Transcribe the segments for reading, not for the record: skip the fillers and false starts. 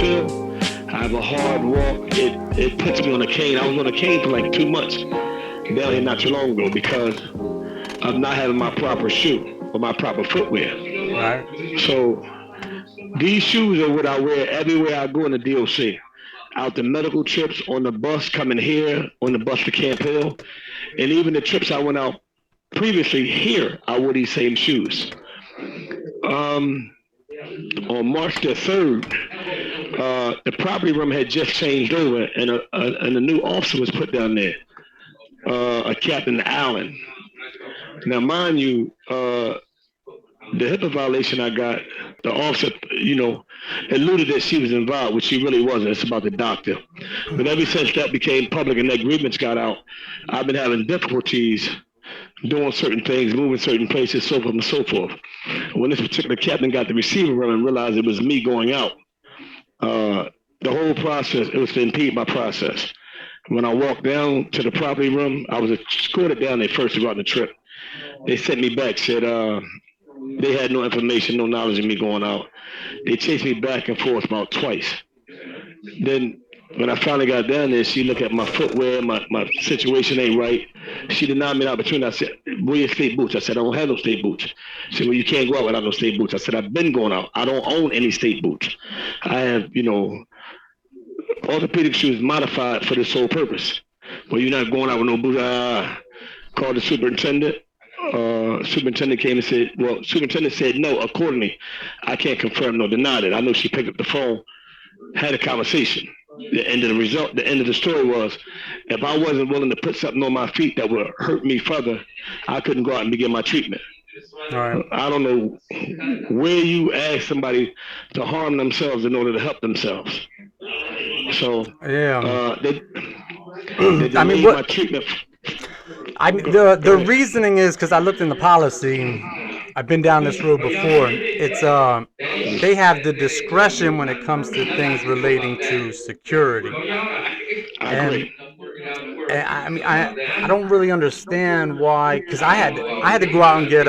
uphill. I have a hard walk. It puts me on a cane. I was on a cane for like 2 months down here not too long ago because of not having my proper shoe or my proper footwear. Right. So these shoes are what I wear everywhere I go in the DOC. Out the medical trips, on the bus coming here, on the bus to Camp Hill, and even the trips I went out previously here, I wore these same shoes. Um, on March the 3rd, the property room had just changed over, and a new officer was put down there, a Captain Allen. Now, mind you, the HIPAA violation I got, the officer, alluded that she was involved, which she really wasn't. It's about the doctor. But ever since that became public and that grievance got out, I've been having difficulties doing certain things, moving certain places, so forth and so forth. When this particular captain got the receiver room and realized it was me going out, the whole process, it was to impede my process. When I walked down to the property room, I was escorted down there first to go on the trip. They sent me back, said they had no information, no knowledge of me going out. They chased me back and forth about twice. Then when I finally got down there, she looked at my footwear, my situation ain't right. She denied me the opportunity. I said, wear your state boots. I said, I don't have no state boots. She said, well, you can't go out without no state boots. I said, I've been going out. I don't own any state boots. I have, orthopedic shoes modified for this sole purpose. Well, you're not going out with no boots. Called the superintendent. Superintendent came and said, superintendent said no, accordingly. I can't confirm nor deny it. I know she picked up the phone, had a conversation. The end of the story was, if I wasn't willing to put something on my feet that would hurt me further, I couldn't go out and begin my treatment. All right. I don't know where you ask somebody to harm themselves in order to help themselves. So yeah, they I mean, delayed my treatment. The reasoning is because I looked in the policy. I've been down this road before. It's they have the discretion when it comes to things relating to security. I And agree. I mean, I don't really understand why, because I had to go out and get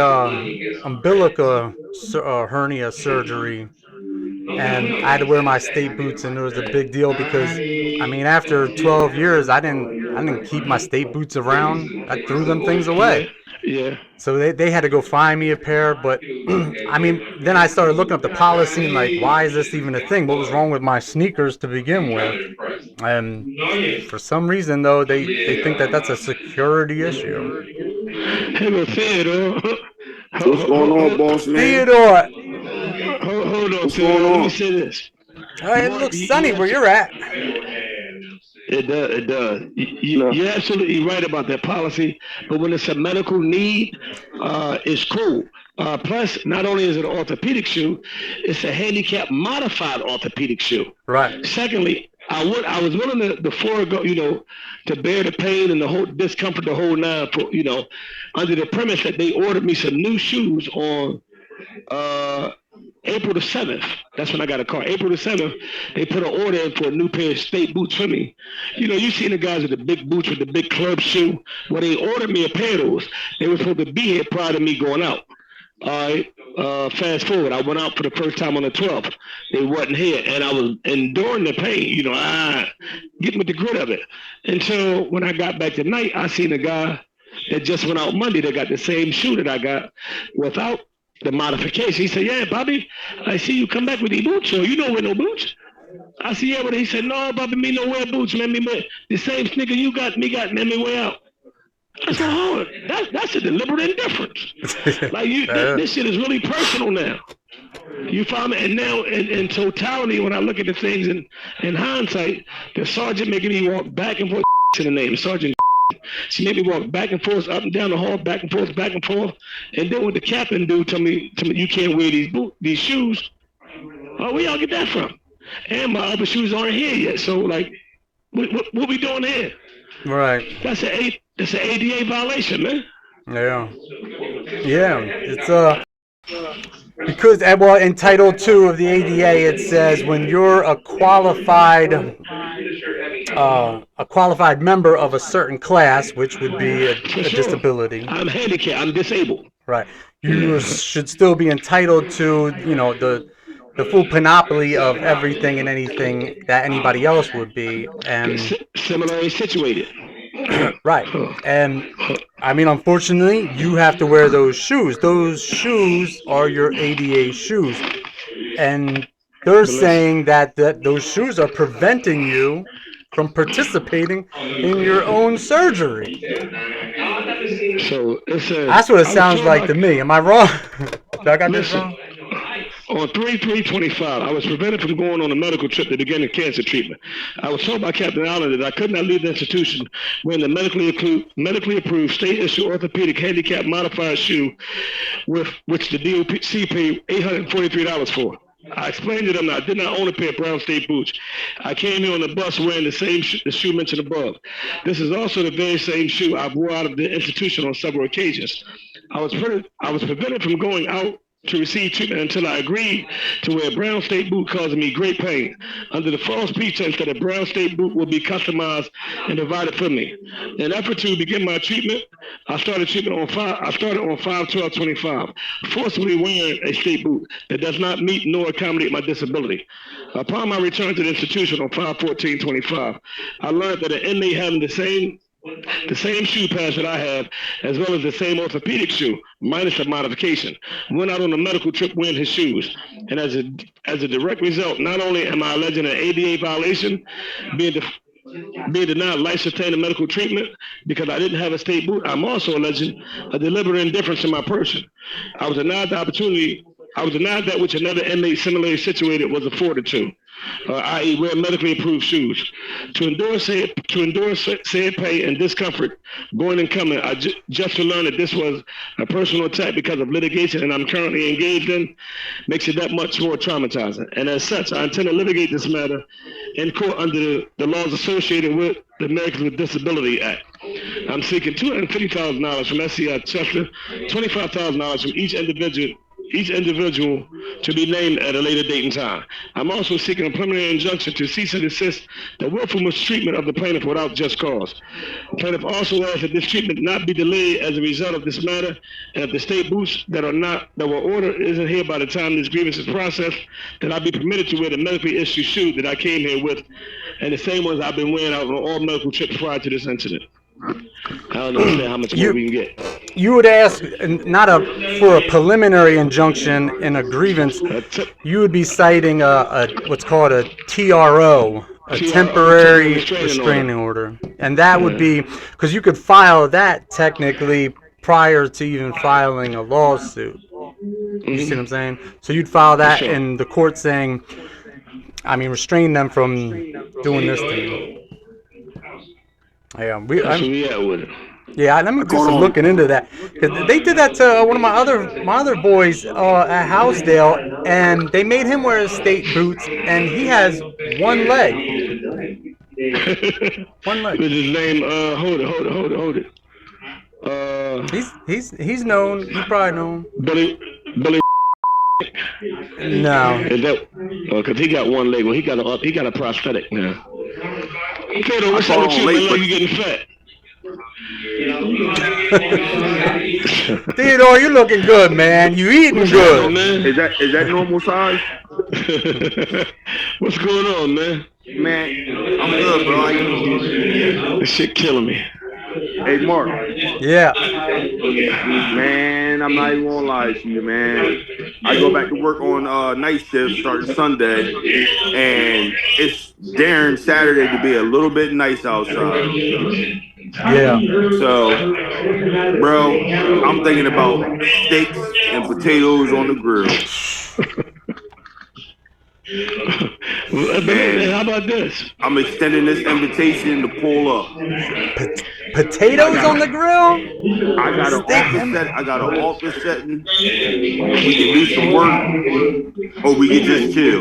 umbilical hernia surgery, and I had to wear my state boots, and it was a big deal because, I mean, after 12 years, I didn't keep my state boots around. I threw them things away. Yeah. So they had to go find me a pair, but I mean, then I started looking up the policy and like, why is this even a thing? What was wrong with my sneakers to begin with? And for some reason, though, they think that that's a security issue. Hello, Theodore. What's going on, boss man? Theodore, Hold on, What's Theodore. going Let me on? say this. it looks sunny where you're at. It does. It does. No. You're absolutely right about that policy. But when it's a medical need, it's cool. Plus, not only is it an orthopedic shoe, it's a handicap modified orthopedic shoe. Right. Secondly, I was willing to forego, to bear the pain and the whole discomfort, the whole nine, for, under the premise that they ordered me some new shoes on April the 7th. That's when I got a car. April the 7th, they put an order in for a new pair of state boots for me. You seen the guys with the big boots with the big club shoe? Well, they ordered me a pair of those. They were supposed to be here prior to me going out. All right. Fast forward, I went out for the first time on the 12th. They wasn't here, and I was enduring the pain. Getting with the grit of it. Until when I got back tonight, I seen a guy that just went out Monday that got the same shoe that I got without the modification. He said, "Yeah, Bobby, I see you come back with these boots. So you don't wear no boots." I said, "Yeah," but he said, "No, Bobby, me no wear boots. Man, me wear the same sneaker you got, let me wear out." I said, "Oh, that's a deliberate indifference. Like this shit is really personal now." You follow me? And now, in totality, when I look at the things in hindsight, the sergeant making me walk back and forth to the name, Sergeant. She made me walk back and forth, up and down the hall, back and forth, back and forth. And then what the captain do, tell me you can't wear these shoes. Oh, where y'all get that from? And my other shoes aren't here yet. So, like, what we doing here? Right. That's an ADA violation, man. Yeah. Yeah. It's because in Title II of the ADA it says when you're a qualified member of a certain class, which would be a disability. I'm handicapped. I'm disabled. Right. You should still be entitled to the full panoply of everything and anything that anybody else would be, and Similarly situated. right. And I mean, unfortunately, you have to wear those shoes. Those shoes are your ADA shoes, and they're saying that those shoes are preventing you from participating in your own surgery. So it says, That's what it I was sounds told like by, to me. Am I wrong? Did I got this listen, wrong? on 3/3/25, I was prevented from going on a medical trip to begin the cancer treatment. I was told by Captain Allen that I could not leave the institution wearing the medically approved state issue orthopedic handicap modified shoe, with which the DOC paid $843 for. I explained to them that I did not own a pair of brown state boots. I came here on the bus wearing the same the shoe mentioned above. This is also the very same shoe I wore out of the institution on several occasions. I was prevented from going out to receive treatment until I agreed to wear a brown state boot, causing me great pain, under the false pretense that a brown state boot would be customized and provided for me. In an effort to begin my treatment, I started on 5/12/25, forcibly wearing a state boot that does not meet nor accommodate my disability. Upon my return to the institution on 5/14/25, I learned that an inmate having the same shoe pads that I have, as well as the same orthopedic shoe, minus a modification, went out on a medical trip wearing his shoes. And as a direct result, not only am I alleging an ADA violation, being being denied life-sustaining medical treatment because I didn't have a state boot, I'm also alleging a deliberate indifference in my person. I was denied the opportunity. I was denied that which another inmate similarly situated was afforded to, i.e., wear medically approved shoes. To endure said pain and discomfort going and coming, just to learn that this was a personal attack because of litigation and I'm currently engaged in, makes it that much more traumatizing. And as such, I intend to litigate this matter in court under the laws associated with the Americans with Disability Act. I'm seeking $250,000 from SCI Chester, $25,000 from each individual to be named at a later date and time. I'm also seeking a preliminary injunction to cease and desist the willful mistreatment of the plaintiff without just cause. The plaintiff also asks that this treatment not be delayed as a result of this matter, and if the state boots that were ordered isn't here by the time this grievance is processed, then I'll be permitted to wear the medically issued shoe that I came here with, and the same ones I've been wearing out on all medical trips prior to this incident. I don't understand how much more we can get. You would ask not for a preliminary injunction in a grievance. You would be citing a what's called a TRO, a temporary restraining order, and that would be because you could file that technically prior to even filing a lawsuit. You see what I'm saying? So you'd file that in the court saying, I mean, restrain them from doing this thing. Yeah, let me do some looking into that, because they did that to one of my other boys at Housedale, and they made him wear his state boots, and he has one leg. One leg. What's his name? Hold it. He's known. You probably know him. Billy. No. Because he got one leg. Well, he got a prosthetic now. Theodore, what's up with you? Man, like you getting fat. Theodore, you looking good, man. You eating good. Man? Is that normal size? What's going on, man? Man, I'm good, bro. This shit killing me. Hey, Mark. Yeah. Man, I'm not even gonna lie to you, man. I go back to work on night shift starting Sunday, and it's daring Saturday to be a little bit nice outside. Yeah. So, bro, I'm thinking about steaks and potatoes on the grill. Man, how about this? I'm extending this invitation to pull up. Potatoes on the grill? I got an office setting. We can do some work, or we can just chill.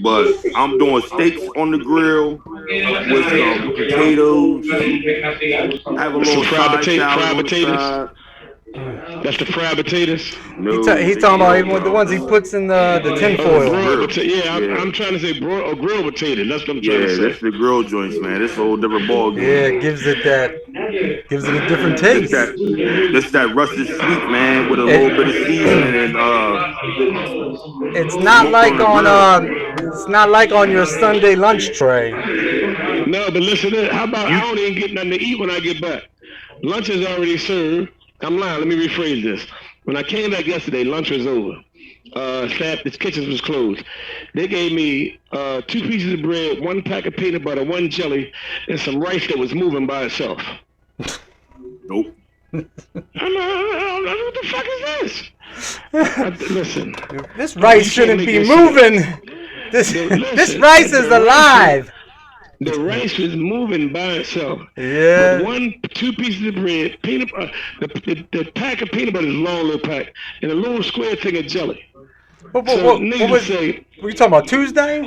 But I'm doing steaks on the grill with some potatoes. Have a little fried potatoes on the side. That's the fried potatoes. No, He's they talking about grilled, even with the bro. ones he puts in the tin Oh, the foil. broiled Grill. potato. Yeah, Yeah, I'm trying to say broil or grilled potato. That's what I'm trying to yeah, say. that's the grill joints, man. That's a whole different ball Yeah, game. gives it a different That's taste. that rustic sweet, man, with a little bit of seasoning It, and it's not smoked like on the on grill. it's not like on your Sunday lunch tray. No, but listen, how about I You don't even get nothing to eat when I get back? Lunch is already served. I'm lying. Let me rephrase this. When I came back yesterday, lunch was over. Staff, the kitchen was closed. They gave me 2 pieces of bread, 1 pack of peanut butter, 1 jelly, and some rice that was moving by itself. nope. I'm like, what the fuck is this? Listen, This rice you can't shouldn't make be this shit moving. up. This Listen, rice is alive. the rice was moving by itself. But Yeah. 2 pieces of bread, the pack of peanut butter is a long little pack, and a little square thing of jelly. So What needless was? to say, Were you talking about Tuesday?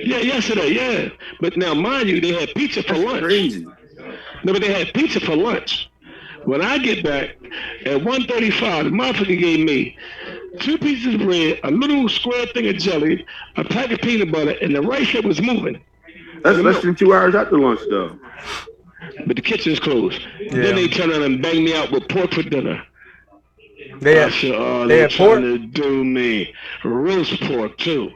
yeah, yesterday, yeah. But now, mind you, they had pizza for That's lunch. crazy. No, but they had pizza for lunch. When I get back at 1:35, the motherfucker gave me 2 pieces of bread, a little square thing of jelly, a pack of peanut butter, and the rice that was moving, and That's the less milk. than 2 hours after lunch, though. But the kitchen's closed. Then they Yeah. turn around and bang me out with pork for dinner. They I had said, oh, they they had trying pork. to do me. Roast pork, too.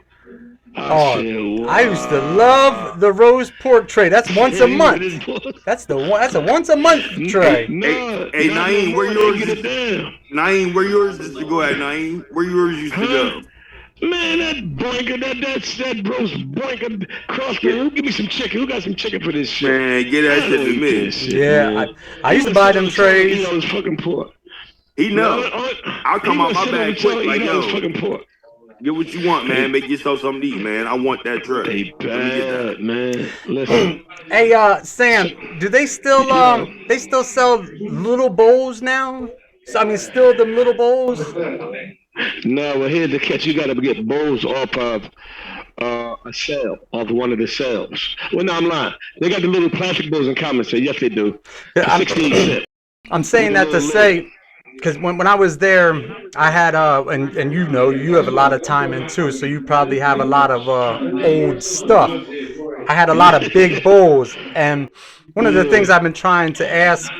I Oh, said, I used to wow. love the roast pork tray. That's once a You with this month. pork? That's the one. That's a once a month tray. Hey, No, hey, not no Naeem, where more. They yours get it used to, down. Naeem, where yours used to go at, Naeem? Where yours used to Huh? go? Man, that boinker, that roast boinker across the Get, room. Give me some chicken. Who got some chicken for this shit? man, get that I shit don't to eat this me. shit, Yeah, man. I He used to would buy sit on them the toilet and eat trays. all his fucking pork. He No, know. I'll he come out would my sit on the bag quick, toilet and like, eat all his yo, fucking pork. get what you want, man. They, Make yourself something to eat, man. I want that tray. they Let me get that. bad, man. Listen, Hey, so, Sam, do yo, they still sell little bowls now? So, I mean, still them little bowls? no, well, here's the catch. You got to get bowls off of a sale, off one of the sales. Well, no, I'm lying. They got the little plastic bowls in common. So yes, they do. Yeah, For 68 cents I'm with saying a that to little lid. say, because when I was there, I had and you know you have a lot of time in too, so you probably have a lot of old stuff. I had a lot of big bowls, and one of the things Yeah. I've been trying to ask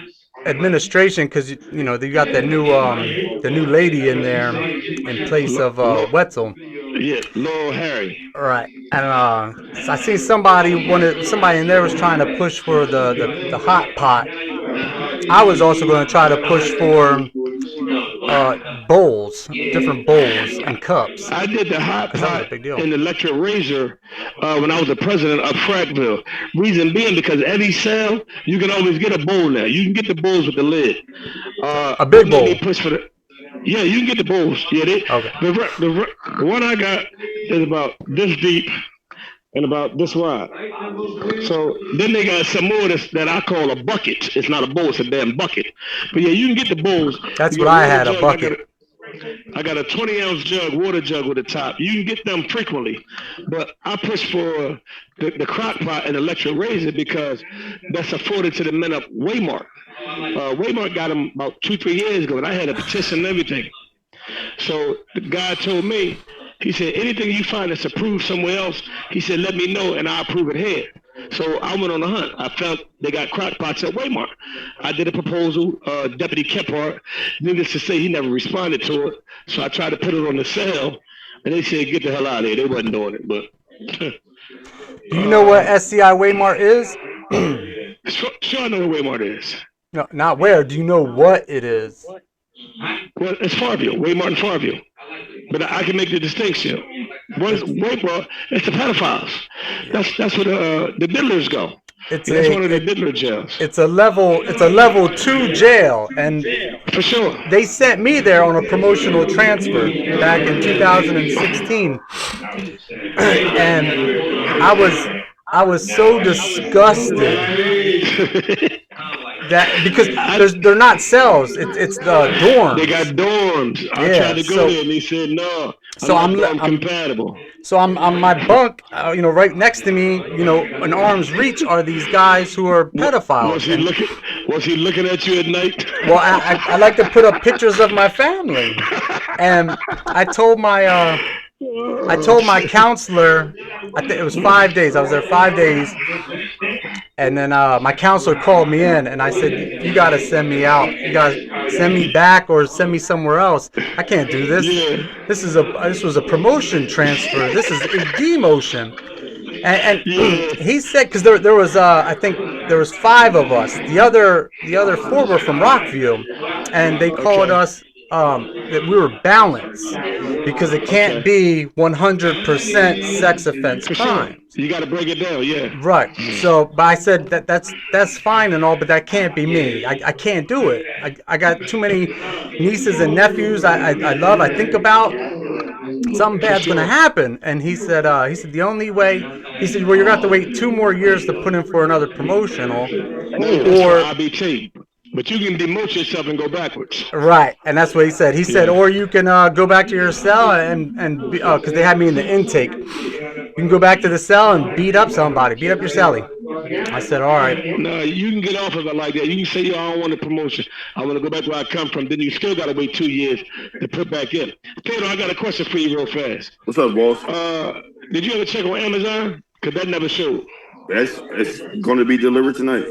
administration, because you know you got the new lady in there in place of Wetzel. Yeah, Lord Harry. Right. And I see somebody in there was trying to push for the hot pot. I was also going to try to push for bowls, different bowls and cups, I did the hot because that was a pot big deal. and electric razor when I was the president of Frackville. Reason being because every sale you can always get a bowl now. You can get the bowls with the lid. A They big made me bowl. push for the. Yeah, you can get the bowls. Yeah, Okay. the one I got is about this deep and about this wide. So then they got some more that I call a bucket. It's not a bowl, it's a damn bucket. But yeah, you can get the bowls. That's You what get I water had, a jugs. bucket. I got a 20-ounce jug, water jug with the top. You can get them frequently, but I push for the crock pot and electric razor because that's afforded to the men of Waymart. Waymart got them about 2, 3 years ago, and I had a petition and everything. So the guy told me, he said, anything you find that's approved somewhere else, he said, let me know and I'll approve it here. So I went on the hunt. I felt they got crock pots at Walmart. I did a proposal. Deputy Kephart, needless to say, he never responded to it. So I tried to put it on the sale, and they said, get the hell out of here. They wasn't doing it, but Do you know what SCI Waymart is? sure I know who Walmart is. No, not where. Do you know what it is? Well, it's Farville, Walmart and Farville. But I can make the distinction. One's It's Walmart, it's the pedophiles. That's where the diddlers go. it's That's a one of the diddler jails. it's a level 2 jail, and For sure. they sent me there on a promotional transfer back in 2016, and I was I was so disgusted that because I, they're not cells. It's the they got dorms. dorms. I tried Yeah. to go there, and he said, "No, I'm So not I'm dorm I'm compatible." so I'm on my bunk. Right next to me. An arm's reach are these guys who are Was pedophiles, he and looking? Was he looking at you at night? well, I like to put up pictures of my family, and I told my I Oh, told my shit. counselor. I think it was 5 days. I was there 5 days, and then my counselor called me in, and I said, "You got to send me out. You got to send me back or send me somewhere else. I can't do this. Yeah. This was a promotion transfer. This is demotion." And Yeah. he said because there was I think there was 5 of us. The other 4 were from Rockview, and they called Okay. us that we were balanced because it can't Okay. be 100% sex offense For sure. crimes. You got to break it down. Yeah. Right. So, but I said that's fine and all, but that can't be me. I can't do it. I got too many nieces and nephews I love. I think about something For bad's gonna sure. happen. And he said the only way he said, well, you're gonna have to wait 2 more years to put in for another promotional, No, that's for or IBT. But you can demote yourself and go backwards. right. And that's what he said. He said, Yeah. or you can go back to your cell and because they had me in the intake. You can go back to the cell and beat up somebody, beat up your cellie. I said, all right. No, you can get off of it like that. You can say, yo, I don't want a promotion. I want to go back where I come from. Then you still got to wait 2 years to put back in. Taylor, I got a question for you real fast. What's up, boss? Did you ever check on Amazon? Because that never showed. It's going to be delivered tonight.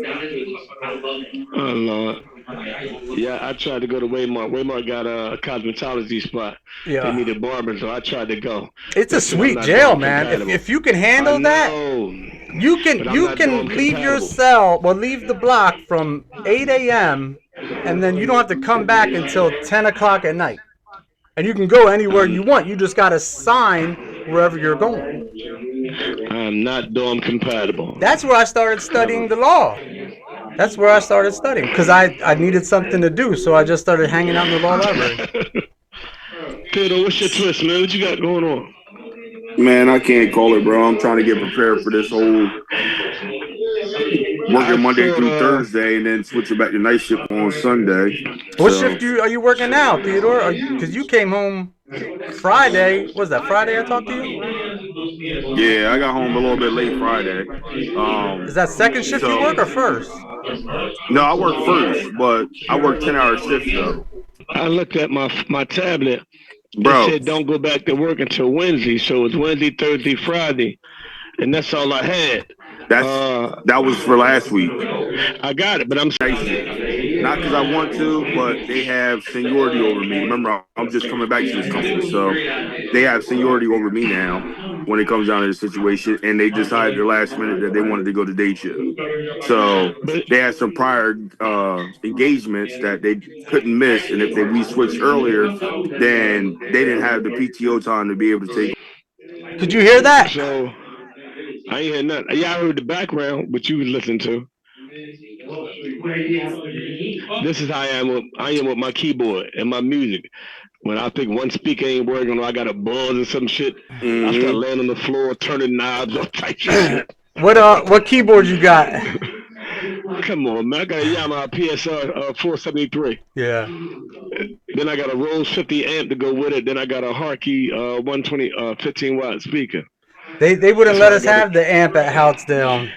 Oh, Lord. Yeah, I tried to go to Waymart. Waymart got a cosmetology spot. They Yeah. needed barbers, so I tried to go. It's a But I'm sweet not jail, dorm man. compatible. If you can I handle that, know. you But I'm you not can dorm leave your compatible. cell, well, leave the block from 8 a.m. and then you don't have to come back until 10 o'clock at night. And you can go anywhere you want. You just got to sign wherever you're going. I'm not dorm compatible. That's where I started studying the law. That's where I started studying because I needed something to do. So I just started hanging out in the law library. Theodore, what's your twist, man? What you got going on? Man, I can't call it, bro. I'm trying to get prepared for this whole working Monday through Thursday and then switching back to night shift on Sunday. What shift are you working now, Theodore? Because you came home Friday. Was that Friday I talked to you? Yeah, I got home a little bit late Friday. Is that second shift you work or first? No, I work first, but I work 10-hour shifts though. I looked at my tablet. Bro, It said don't go back to work until Wednesday, so it's Wednesday, Thursday, Friday, and that's all I had. that was for last week. I got it, but I'm Night shift. Not because I want to, but they have seniority over me. Remember, I'm just coming back to this company, so they have seniority over me now when it comes down to the situation, and they decided the last minute that they wanted to go to day shift. So they had some prior engagements that they couldn't miss, and if we switched earlier, then they didn't have the PTO time to be able to take. Could you hear that? So I ain't heard nothing. Yeah, I heard the background, what you was listening to. This is how I am with my keyboard and my music. When I think one speaker ain't working or I got a buzz or some shit, I start laying on the floor, turning knobs, all types of shit. What keyboard you got? Come on, man. I got a Yamaha PSR 473. Yeah. Then I got a Rose 50 amp to go with it. Then I got a Harkey 120 15-watt speaker. They wouldn't let us have the amp at Houtsdale.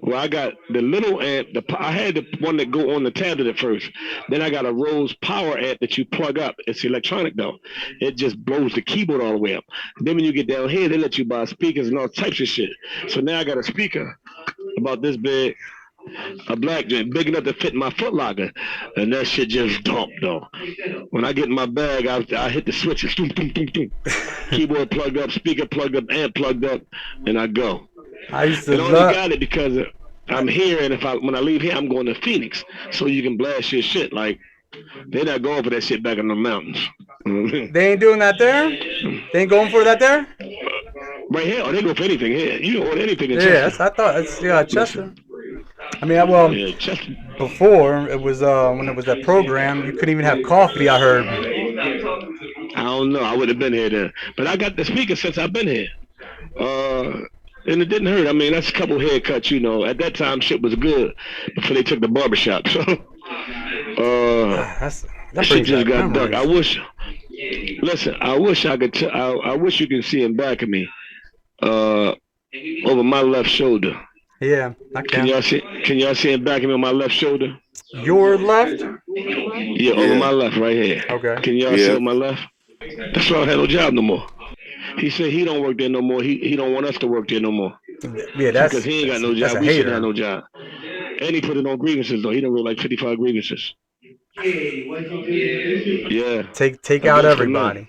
Well, I got the little amp. I had the one that go on the tablet at first. Then I got a Rose power amp that you plug up. It's electronic though. It just blows the keyboard all the way up. Then when you get down here, they let you buy speakers and all types of shit. So now I got a speaker about this big, a black joint, big enough to fit in my footlocker, and that shit just dumped though. When I get in my bag, I hit the switches. Keyboard plugged up, speaker plugged up, amp plugged up, and I go. I used to only got it because I'm here, and when I leave here, I'm going to Phoenix, so you can blast your shit. Like they're not going for that shit back in the mountains. They ain't doing that there. They ain't going for that there. Right here, they go for anything here. You don't want anything in Chester. Yes, I thought it's Chester. I mean, well, yeah, Chester. Before it was when it was that program, you couldn't even have coffee. I heard. I don't know. I would have been here then, but I got the speaker since I've been here. And it didn't hurt. I mean, that's a couple haircuts, you know. At that time, shit was good before they took the barbershop. So, That shit brings just back got dark. I memories. wish. Listen, I wish I could. I wish you could see in back of me, uh, over my left shoulder. Yeah, I Can can. y'all see? Can y'all see in back of me on my left shoulder? Your left? Yeah, over Yeah, my left, right here. Okay. Can y'all see yeah. on my left? That's why I don't have no job no more. He said he don't work there no more. He don't want us to work there no more. Yeah, So because he ain't got no that's job, a we shouldn't have hater. no job. And he put it on grievances though. He done wrote like 55 grievances. Yeah, Take out against the men. everybody.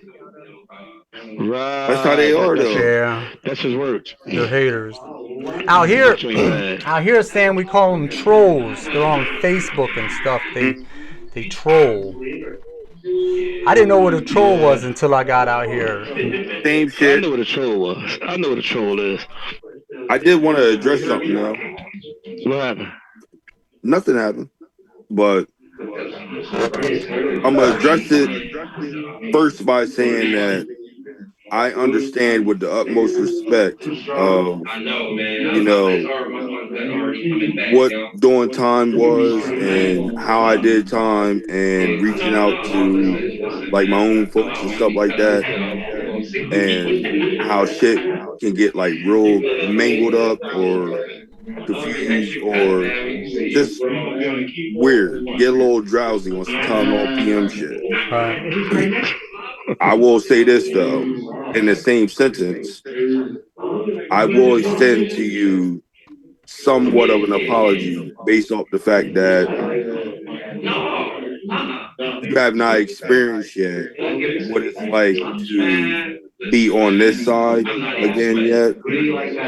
That's how Right. they are though. Yeah, That's his words. they're haters. Out here, That joint bad. out here, Sam, we call them trolls. They're on Facebook and stuff. They troll. I didn't know what a troll Yeah. was until I got out here. Same I shit. know what a troll was. I know what a troll is. I did want to address something though. What happened? Nothing happened, but I'm gonna address it first by saying that I understand with the utmost respect of you know what doing time was and how I did time and reaching out to like my own folks and stuff like that and how shit can get like real mangled up or confused or just weird, get a little drowsy on some Tylenol PM shit. Right. I will say this though, in the same sentence, I will extend to you somewhat of an apology based off the fact that you have not experienced yet what it's like to be on this side again yet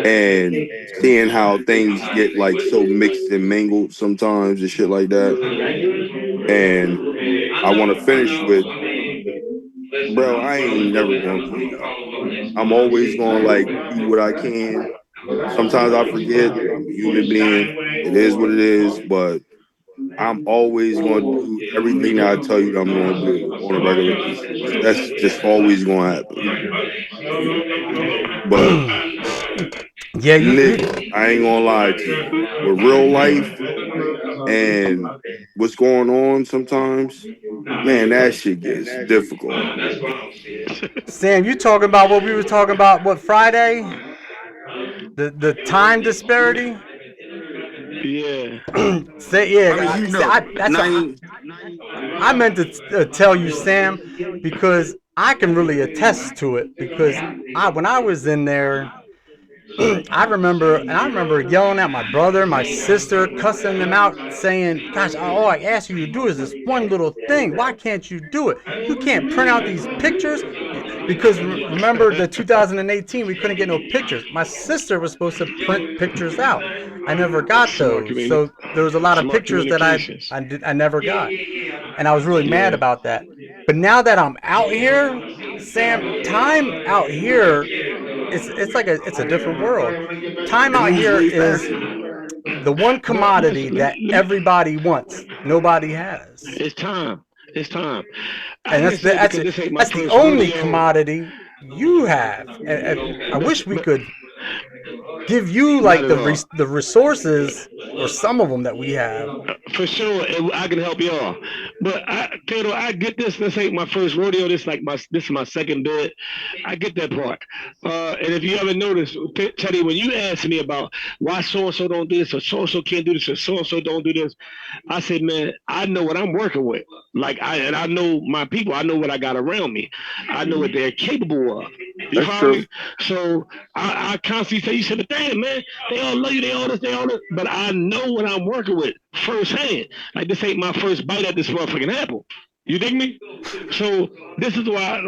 and seeing how things get like so mixed and mangled sometimes and shit like that. And I want to finish with, bro, I ain't never gonna clean up. I'm always gonna like do what I can. Sometimes I forget I'm a human being. It is what it is, but I'm always going to do everything that I tell you that I'm going to do on a regular basis. That's just always going to happen. But Yeah, you nigga, I ain't going to lie to you. With real life and what's going on sometimes, man, that shit gets difficult. Sam, you talking about what we were talking about? What Friday? The time disparity. Yeah. Say I mean, yeah. you Say, know, that's what nine. I meant to tell you, Sam, because I can really attest to it. Because when I was in there, I remember yelling at my brother, my sister, cussing them out, saying, "Gosh, all I ask you to do is this one little thing. Why can't you do it? You can't print out these pictures." Because remember the 2018, we couldn't get no pictures. My sister was supposed to print pictures out. I never got Smart those, communi- so there was a lot of Smart pictures that communications. I never got, and I was really mad Yeah. about that. But now that I'm out here, Sam, time out here, it's a different world. Time It out moves here way is faster. the one But commodity listen, that everybody wants, nobody has, it's time. It's time. I and can say because this ain't my that's the first only rodeo. commodity you have. And I This, wish we could give you not like at all. the resources or some of them that we have. For sure, I can help y'all. But Tato, I get this. This ain't my first rodeo. This is my second bid. I get that part. And if you ever notice, Teddy, when you ask me about why so and so don't do this or so and so can't do this or so and so don't do this, I said, man, I know what I'm working with. I know my people. I know what I got around me. I know what they're capable of. You That's follow true. me? So I constantly say, you said, but damn, man, they all love you, they all this, they all this. But I know what I'm working with firsthand. Like this ain't my first bite at this motherfucking apple. You dig me? So this is why,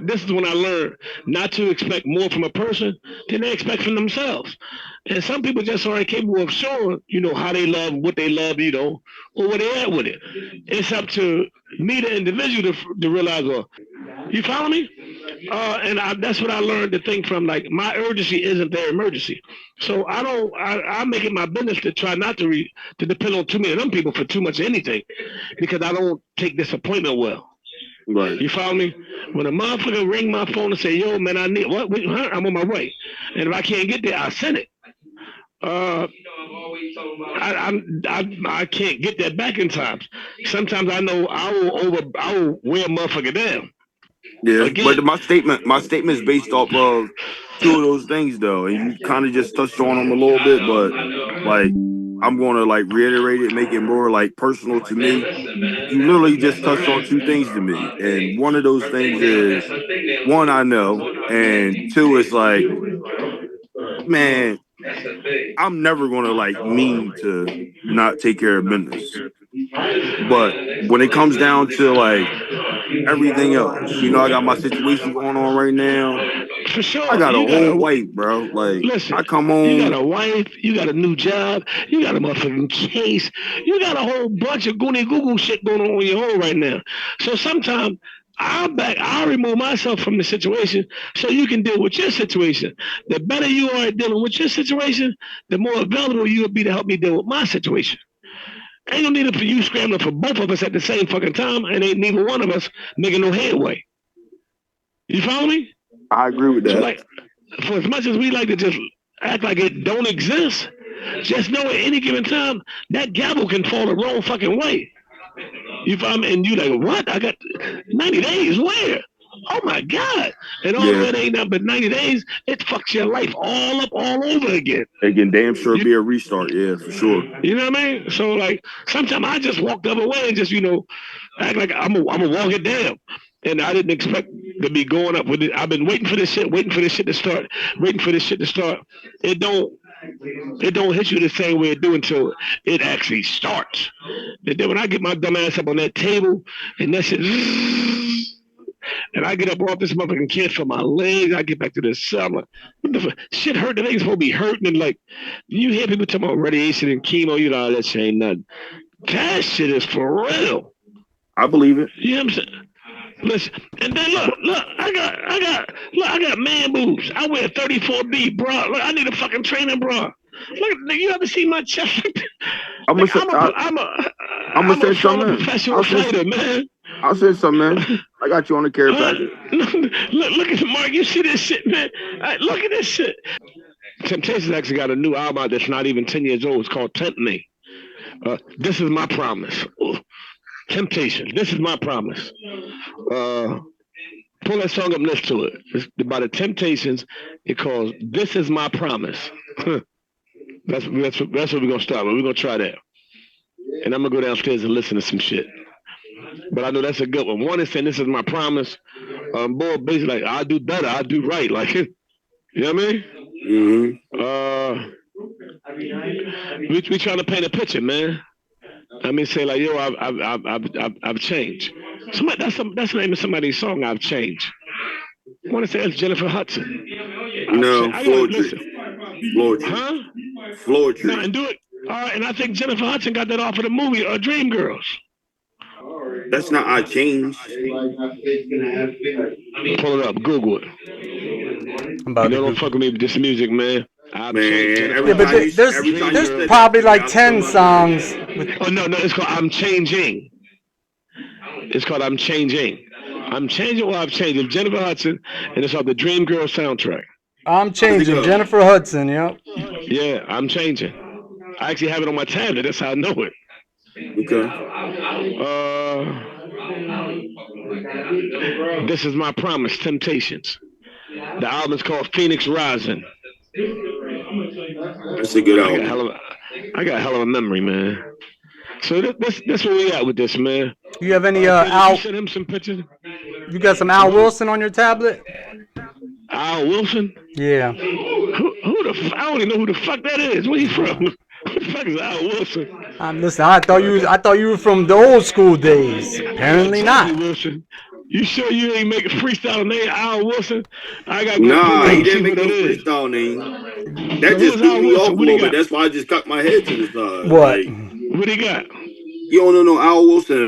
this is when I learned not to expect more from a person than they expect from themselves. And some people just aren't capable of showing, how they love, what they love, or where they at with it. It's up to me, the individual, to realize, well, you follow me? That's what I learned to think from. Like my urgency isn't their emergency, so I don't. I make it my business to try not to depend on too many of them people for too much of anything, because I don't take disappointment well. Right. You follow me? When a motherfucker ring my phone and say, "Yo, man, I need what? Huh? I'm on my way," and if I can't get there, I send it. Uh, I can't get that back in times. Sometimes I know I will wear a motherfucker down. Yeah, but Again, my statement is based off of two of those things though, and you kind of just touched on them a little bit, but like I'm going to like reiterate it, make it more like personal to me. You literally just touched on two things to me, and one of those things is one I know, and two is like, man, I'm never going to like mean to not take care of business, but when it comes down to like everything else, I got my situation going on right now. for I sure, got a you got whole a wife, bro. Like I listen. come You got home. a wife, you got a new job, you got a motherfucking case, you got a whole bunch of goony Google shit going on in your home right now. So sometimes I'll remove myself from the situation so you can deal with your situation. The better you are at dealing with your situation, the more available you will be to help me deal with my situation. Ain't no need for you scrambling for both of us at the same fucking time, and ain't neither one of us making no headway. You follow me? I agree with So that. like, for as much as we like to just act like it don't exist, just know at any given time that gavel can fall the wrong fucking way. You follow me? And you like, what? I got 90 days. Where? Oh my God. And although Yeah, it ain't nothing but 90 days, it fucks your life all up all over again. it can damn sure You, be a restart. Yeah, for sure. you know what I mean? So like sometimes I just walk the other way and just, act like I'm gonna walk it down. And I didn't expect to be going up with it. I've been waiting for this shit, waiting for this shit to start, waiting for this shit to start. It don't it don't hit you the same way it do until it actually starts. And then when I get my dumb ass up on that table and that shit, and I get up off this motherfucking can't feel my legs. I get back to the cell. I'm like, what the fuck? Shit hurt. The thing's supposed to be hurting. And like, you hear people talking about radiation and chemo. That shit ain't nothing. That shit is for real. I believe it. You know what I'm saying? Listen, and then look, I got man boobs. I wear 34B bra. Look, I need a fucking training bra. Look, you ever see my chest? I'm gonna Like, say, I'm gonna I'm a send former something in. professional fighter, man. I'll send something in. I got you on the care Uh, package. look at Mark. You see this shit, man? Look at this shit. Temptations actually got a new album out that's not even 10 years old. It's called Tempt Me. This is my promise. Ooh. Temptation. This is my promise. Uh, Pull that song up and listen to it. It's by the Temptations. It calls "This Is My Promise." that's what we're gonna start with. We're gonna try that, and I'm gonna go downstairs and listen to some shit. But I know that's a good one. One is saying, "This is my promise." Boy, basically like, "I do better. I do right." Like, you know what I mean? Mm-hmm. We trying to paint a picture, man. I mean, say like, "Yo, I've changed." That's the name of somebody's song. I've changed. I want to say it's Jennifer Hudson. No, I gotta Floetry. listen. Floetry. Huh? No, Floetry. and do it. All right, and I think Jennifer Hudson got that off of the movie Dreamgirls. That's not I changed. Pull it up, Google it. I'm about to Don't Google. fuck with me with this music, man. I've changed. Man, Jennifer Yeah, but Hudson, every time you there's said Dreamgirls. that probably to me, like I still 10 must have heard songs. that. Oh no, it's called I'm Changing. It's called I'm Changing. I'm changing what I've changed. It's Jennifer Hudson, and it's off the Dreamgirls soundtrack. I'm How's it changing. go? Jennifer Hudson. Yep. Yeah, I'm changing. I actually have it on my tablet. That's how I know it. Okay. This is my promise. Temptations. The album is called Phoenix Rising. That's a good I got album. hell of, I got hell of a memory, man. So that's where we at with this, man. You have any Did you Al? send him some pictures? You got some Al Wilson on your tablet? Al Wilson? Yeah. Who the? I don't even know who the fuck that is. Where you from? Who the fuck is Al Wilson? Listen, I thought you were from the old school days. Apparently Jackie not. Wilson. You sure you ain't making freestyle name Al Wilson? I gotta go pull Nah, it up he and see didn't who make that no is. freestyle name. So That who just is threw Al me off Wilson? a What he little bit. got? That's why I just cocked my head to the side. What? Like, What he got? you don't know no Al Wilson